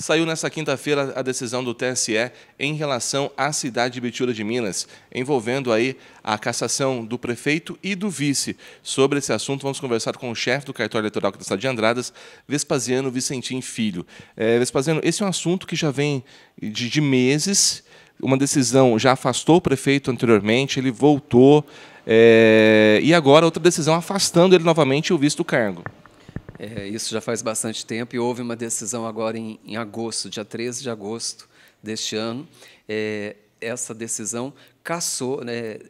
Saiu nesta quinta-feira a decisão do TSE em relação à cidade de Bitura de Minas, envolvendo aí a cassação do prefeito e do vice. Sobre esse assunto, vamos conversar com o chefe do cartório eleitoral da cidade de Andradas, Vespasiano Vicentim Filho. Vespasiano, esse é um assunto que já vem de meses. Uma decisão já afastou o prefeito anteriormente, ele voltou, e agora outra decisão afastando ele novamente e o vice do cargo. Isso já faz bastante tempo e houve uma decisão agora em agosto, dia 13 de agosto deste ano. Essa decisão cassou, né,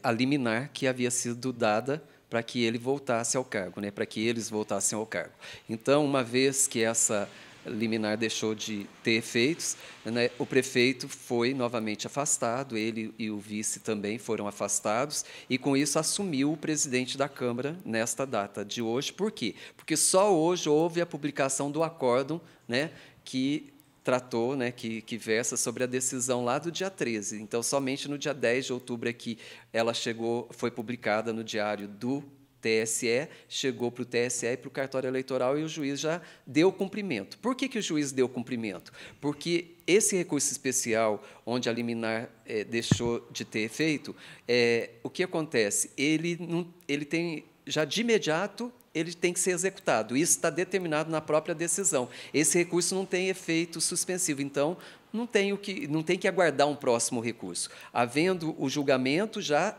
a liminar que havia sido dada para que ele voltasse ao cargo, né, para que eles voltassem ao cargo. Então, uma vez que essa liminar deixou de ter efeitos, né, o prefeito foi novamente afastado, ele e o vice também foram afastados, e com isso assumiu o presidente da Câmara nesta data de hoje. Por quê? Porque só hoje houve a publicação do acórdão, né, que tratou, né, que versa sobre a decisão lá do dia 13. Então, somente no dia 10 de outubro é que ela foi publicada no Diário do TSE, chegou para o TSE e para o cartório eleitoral e o juiz já deu cumprimento. Por que o juiz deu cumprimento? Porque esse recurso especial, onde a liminar deixou de ter efeito, o que acontece? Ele tem, já de imediato, ele tem que ser executado. Isso está determinado na própria decisão. Esse recurso não tem efeito suspensivo, então não tem que aguardar um próximo recurso. Havendo o julgamento, já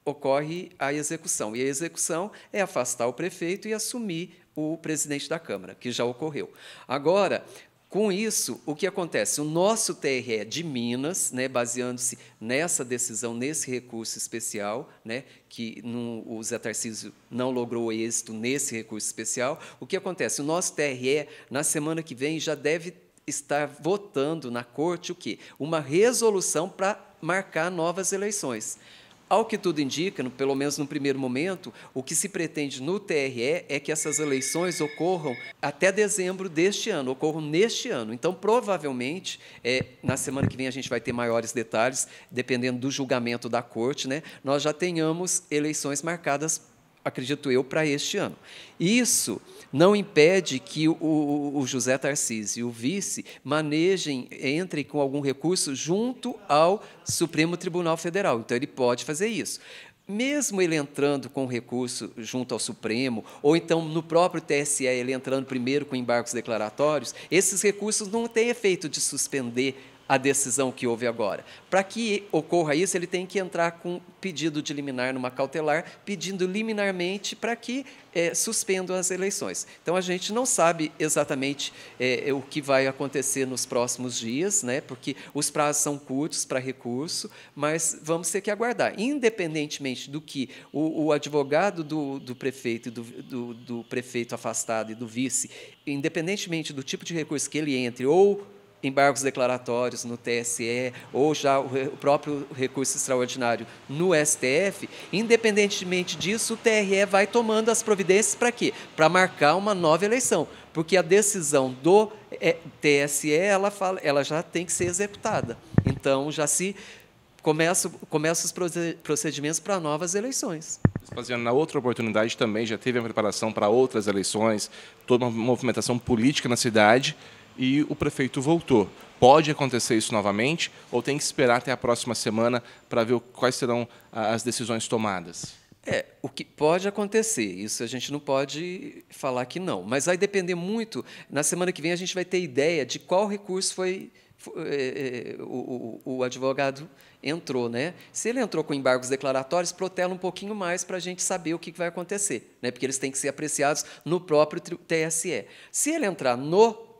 ocorre a execução. E a execução é afastar o prefeito e assumir o presidente da Câmara, que já ocorreu. Agora, com isso, o que acontece? O nosso TRE de Minas, né, baseando-se nessa decisão, nesse recurso especial, né, que o Zé Tarcísio não logrou êxito nesse recurso especial, o que acontece? O nosso TRE, na semana que vem, já deve estar votando na Corte o quê? Uma resolução para marcar novas eleições. Ao que tudo indica, pelo menos no primeiro momento, o que se pretende no TRE é que essas eleições ocorram até dezembro deste ano, ocorram neste ano. Então, provavelmente, na semana que vem a gente vai ter maiores detalhes, dependendo do julgamento da Corte, né, nós já tenhamos eleições marcadas, acredito eu, para este ano. Isso não impede que o José Tarcísio e o vice entrem com algum recurso junto ao Supremo Tribunal Federal. Então, ele pode fazer isso. Mesmo ele entrando com recurso junto ao Supremo, ou então no próprio TSE, ele entrando primeiro com embargos declaratórios, esses recursos não têm efeito de suspender a decisão que houve agora. Para que ocorra isso, ele tem que entrar com pedido de liminar numa cautelar, pedindo liminarmente para que suspendam as eleições. Então, a gente não sabe exatamente o que vai acontecer nos próximos dias, né, porque os prazos são curtos para recurso, mas vamos ter que aguardar. Independentemente do que o advogado do prefeito, do prefeito afastado e do vice, independentemente do tipo de recurso que ele entre, ou embargos declaratórios no TSE, ou já o próprio recurso extraordinário no STF, independentemente disso, o TRE vai tomando as providências para quê? Para marcar uma nova eleição, porque a decisão do TSE, ela já tem que ser executada. Então, já se começa os procedimentos para novas eleições. Na outra oportunidade também já teve a preparação para outras eleições, toda uma movimentação política na cidade, e o prefeito voltou. Pode acontecer isso novamente ou tem que esperar até a próxima semana para ver quais serão as decisões tomadas? O que pode acontecer, isso a gente não pode falar que não, mas vai depender muito. Na semana que vem a gente vai ter ideia de qual recurso o advogado entrou, né? Se ele entrou com embargos declaratórios, protela um pouquinho mais para a gente saber o que vai acontecer, né? Porque eles têm que ser apreciados no próprio TSE. Se ele entrar no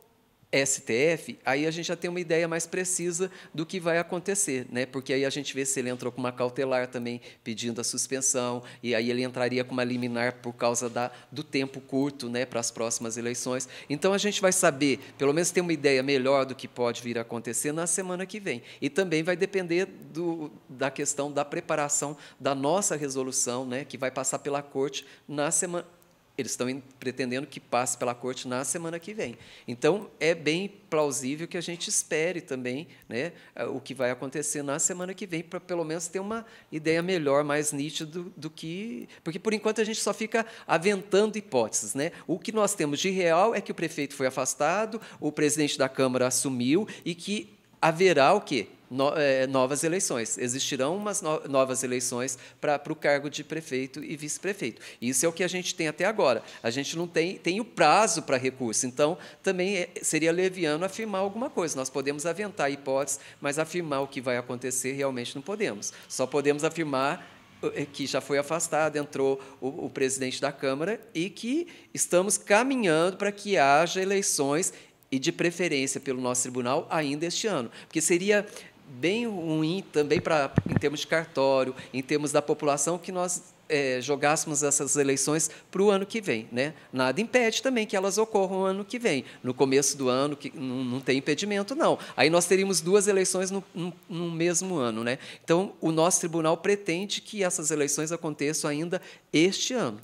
STF, aí a gente já tem uma ideia mais precisa do que vai acontecer, né? Porque aí a gente vê se ele entrou com uma cautelar também pedindo a suspensão, e aí ele entraria com uma liminar por causa do tempo curto, né, para as próximas eleições. Então, a gente vai saber, pelo menos ter uma ideia melhor do que pode vir a acontecer na semana que vem. E também vai depender da questão da preparação da nossa resolução, né, que vai passar pela Corte Eles estão pretendendo que passe pela corte na semana que vem. Então, é bem plausível que a gente espere também, né, o que vai acontecer na semana que vem, para pelo menos ter uma ideia melhor, mais nítida do que... Porque, por enquanto, a gente só fica aventando hipóteses. Né? O que nós temos de real é que o prefeito foi afastado, o presidente da Câmara assumiu e que haverá o quê? Novas eleições. Existirão umas novas eleições para o cargo de prefeito e vice-prefeito. Isso é o que a gente tem até agora. A gente não tem o prazo para recurso, então também seria leviano afirmar alguma coisa. Nós podemos aventar hipóteses, mas afirmar o que vai acontecer realmente não podemos. Só podemos afirmar que já foi afastado, entrou o presidente da Câmara e que estamos caminhando para que haja eleições e, de preferência, pelo nosso tribunal, ainda este ano. Porque seria bem ruim também em termos de cartório, em termos da população, que nós jogássemos essas eleições para o ano que vem. Né? Nada impede também que elas ocorram no ano que vem. No começo do ano, que não tem impedimento, não. Aí nós teríamos 2 eleições no mesmo ano. Né? Então, o nosso tribunal pretende que essas eleições aconteçam ainda este ano.